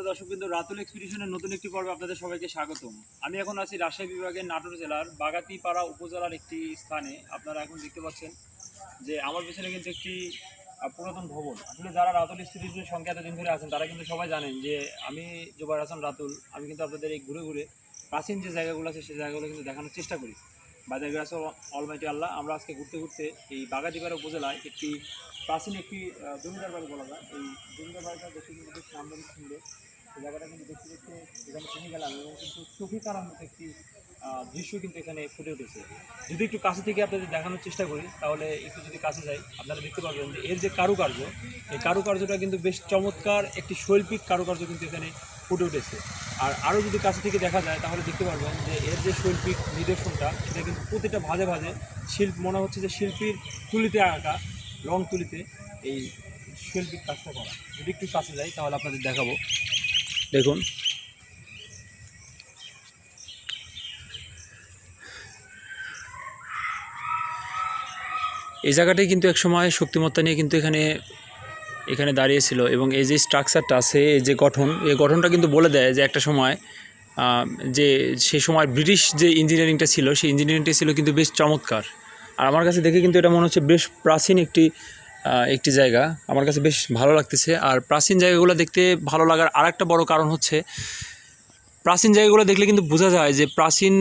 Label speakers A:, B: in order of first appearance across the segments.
A: সুপ্রিয় দর্শকবৃন্দ, রাতুল এক্সপিডিশনের নতুন একটি পর্বে আপনাদের সবাইকে স্বাগতম। আমি এখন আছি রাজশাহী বিভাগের নাটোর জেলার বাগাতিপাড়া উপজেলার একটি স্থানে। আপনারা এখন দেখতে পাচ্ছেন যে আমার পিছনে কিন্তু একটি পুরাতন ভবন। আসলে যারা রাতুল এক্সপিডিশনের সঙ্গে এতদিন ধরে আছেন তারা কিন্তু সবাই জানেন যে আমি জুবাইর হাসান রাতুল। আমি কিন্তু আপনাদের এই ঘুরে ঘুরে প্রাচীন যে জায়গাগুলো আছে সেই জায়গাগুলো কিন্তু দেখানোর চেষ্টা করি। By the grace of almighty আল্লাহ, আমরা আজকে ঘুরতে ঘুরতে এই বাগাতিপাড়া উপজেলায় একটি প্রাচীন একটি জমিদার বাড়ি বলা যায়। এই জমিদার বাড়িটা দেখে কিন্তু বেশ নান্দনিক সুন্দর। এই জায়গাটা কিন্তু দেখতে দেখতে এখানে চিনে গেলাম এবং কিন্তু চোখে কাড়ার মতো একটি দৃশ্য কিন্তু এখানে ফুটে উঠেছে। যদি একটু কাছে থেকে আপনাদের দেখানোর চেষ্টা করি, তাহলে একটু যদি কাছে যাই আপনারা দেখতে পারবেন যে এর যে কারুকার্য, এই কারুকার্যটা কিন্তু বেশ চমৎকার একটি শৈল্পিক কারুকার্য কিন্তু এখানে ফুটে উঠেছে। আর আরও যদি কাছে থেকে দেখা যায় তাহলে দেখতে পারবেন যে এর যে শৈল্পিক নিদর্শনটা সেটা কিন্তু প্রতিটা ভাজে ভাজে মনে হচ্ছে যে শিল্পীর তুলিতে আঁকা, রং তুলিতে এই শৈল্পিক কাজটা করা। যদি একটু কাছে যাই তাহলে আপনাদের দেখাবো। দেখুন, এই জায়গাটাই কিন্তু একসময় শক্তিমত্তা নিয়ে কিন্তু এখানে দাঁড়িয়েছিল এবং এই যে স্ট্রাকচারটা আছে, এই যে এই গঠনটা কিন্তু বলে দেয় যে একটা সময় যে সে সময় ব্রিটিশ যে ইঞ্জিনিয়ারিংটা ছিল সেই ইঞ্জিনিয়ারিংটা ছিল কিন্তু বেশ চমৎকার। আর আমার কাছে দেখে কিন্তু এটা মনে হচ্ছে বেশ প্রাচীন একটি জায়গা। আমার কাছে বেশ ভালো লাগতেছে। আর প্রাচীন জায়গাগুলো দেখতে ভালো লাগার আরেকটা বড় কারণ হচ্ছে, প্রাচীন জায়গাগুলো দেখলে কিন্তু বোঝা যায় যে প্রাচীন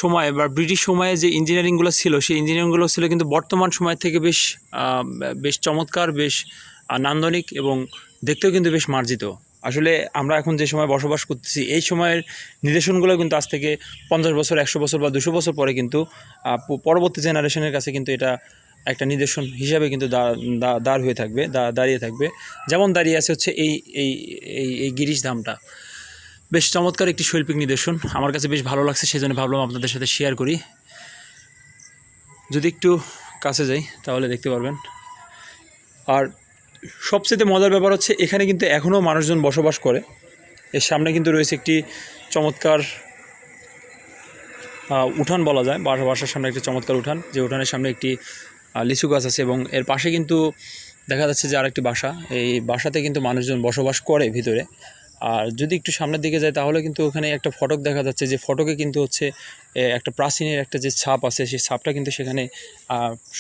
A: সময়ে বা ব্রিটিশ সময়ে যে ইঞ্জিনিয়ারিংগুলো ছিল সেই ইঞ্জিনিয়ারিংগুলো ছিল কিন্তু বর্তমান সময় থেকে বেশ চমৎকার, বেশ নান্দনিক এবং দেখতেও কিন্তু বেশ মার্জিত। আসলে আমরা এখন যে সময় বসবাস করতেছি এই সময়ের নিদর্শনগুলো কিন্তু আজ থেকে 50 বছর, 100 বছর বা 200 বছর পরে কিন্তু পরবর্তী জেনারেশনের কাছে কিন্তু এটা একটা নিদর্শন হিসাবে কিন্তু দাঁড়িয়ে থাকবে। যেমন দাঁড়িয়ে আছে হচ্ছে এই গিরিশ ধামটা। বেশ চমৎকার একটি শৈল্পিক নিদর্শন, আমার কাছে বেশ ভালো লাগছে, সেজন্য ভাবলাম আপনাদের সাথে শেয়ার করি। যদি একটু কাছে যাই তাহলে দেখতে পারবেন। আর সবচেয়ে মজার ব্যাপার হচ্ছে এখানে কিন্তু এখনও মানুষজন বসবাস করে। এর সামনে কিন্তু রয়েছে একটি চমৎকার উঠান বলা যায়, বাসার সামনে একটি চমৎকার উঠান, যে উঠানের সামনে একটি লিচু গাছ আছে এবং এর পাশে কিন্তু দেখা যাচ্ছে যে আরেকটি বাসা। এই বাসাতে কিন্তু মানুষজন বসবাস করে ভিতরে। আর যদি একটু সামনের দিকে যায় তাহলে কিন্তু ওখানে একটা ফটক দেখা যাচ্ছে, যে ফটকে কিন্তু হচ্ছে একটা প্রাচীনের একটা যে ছাপ আছে সেই ছাপটা কিন্তু সেখানে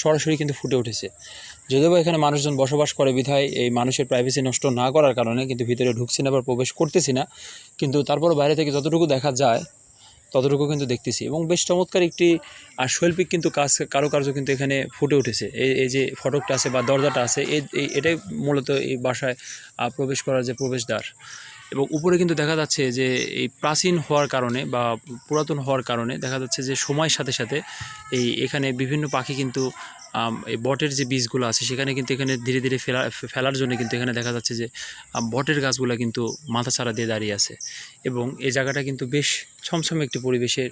A: সরাসরি কিন্তু ফুটে উঠেছে। যদিও এখানে মানুষজন বসবাস করে বিধায় এই মানুষের প্রাইভেসি নষ্ট না করার কারণে কিন্তু ভিতরে ঢুকছি না বা প্রবেশ করতেছি না, কিন্তু তারপরও বাইরে থেকে যতটুকু দেখা যায় ততটুকু কিন্তু দেখতেছি। এবং বেশ চমৎকার একটি শৈল্পিক কিন্তু কারুকার্য কিন্তু এখানে ফুটে উঠেছে। এই যে ফটকটা আছে বা দরজাটা আছে, এটাই মূলত এই বাসায় প্রবেশ করার যে প্রবেশদ্বার। এবং উপরে কিন্তু দেখা যাচ্ছে যে এই প্রাচীন হওয়ার কারণে বা পুরাতন হওয়ার কারণে দেখা যাচ্ছে যে সময়ের সাথে সাথে এখানে বিভিন্ন পাখি কিন্তু এই বটের যে বীজগুলো আছে সেখানে কিন্তু এখানে ধীরে ধীরে ফেলার জন্য কিন্তু এখানে দেখা যাচ্ছে যে বটের গাছগুলো কিন্তু মাথাছাড়া দিয়ে দাঁড়িয়ে আছে। এবং এই জায়গাটা কিন্তু বেশ ছমছমে একটি পরিবেশের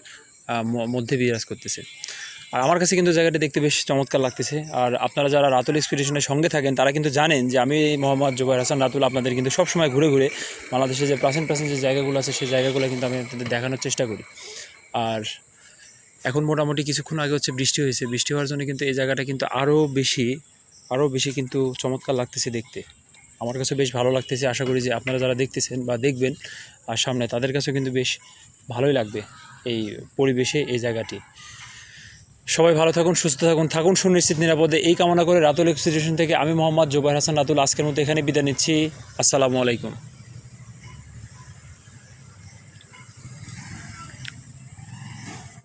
A: মধ্যে বিরাজ করতেছে। আর আমার কাছে কিন্তু জায়গাটা দেখতে বেশ চমৎকার লাগতেছে। আর আপনারা যারা রাতুল এক্সপিডিশনের সঙ্গে থাকেন তারা কিন্তু জানেন যে আমি মোহাম্মদ জুবাইর হাসান রাতুল আপনাদের কিন্তু সবসময় ঘুরে ঘুরে বাংলাদেশে যে প্রাচীন যে জায়গাগুলো আছে সেই জায়গাগুলো কিন্তু আমি আপনাদের দেখানোর চেষ্টা করি। আর এখন মোটামুটি কিছুক্ষণ আগে হচ্ছে বৃষ্টি হয়েছে, বৃষ্টি হওয়ার জন্য কিন্তু এই জায়গাটা কিন্তু আরও বেশি কিন্তু চমৎকার লাগতেছে দেখতে। আমার কাছে বেশ ভালো লাগতেছে। আশা করি যে আপনারা যারা দেখতেছেন বা দেখবেন আর সামনে, তাদের কাছেও কিন্তু বেশ ভালোই লাগবে এই পরিবেশে এই জায়গাটি। সবাই ভালো থাকুন, সুস্থ থাকুন সুনিশ্চিত নিরাপদে, এই কামনা করে রাতুল এক্সপিডিশন থেকে আমি মোহাম্মদ জুবাইর হাসান রাতুল আজকের মতো এখানে বিদায় নিচ্ছি। আসসালামু আলাইকুম।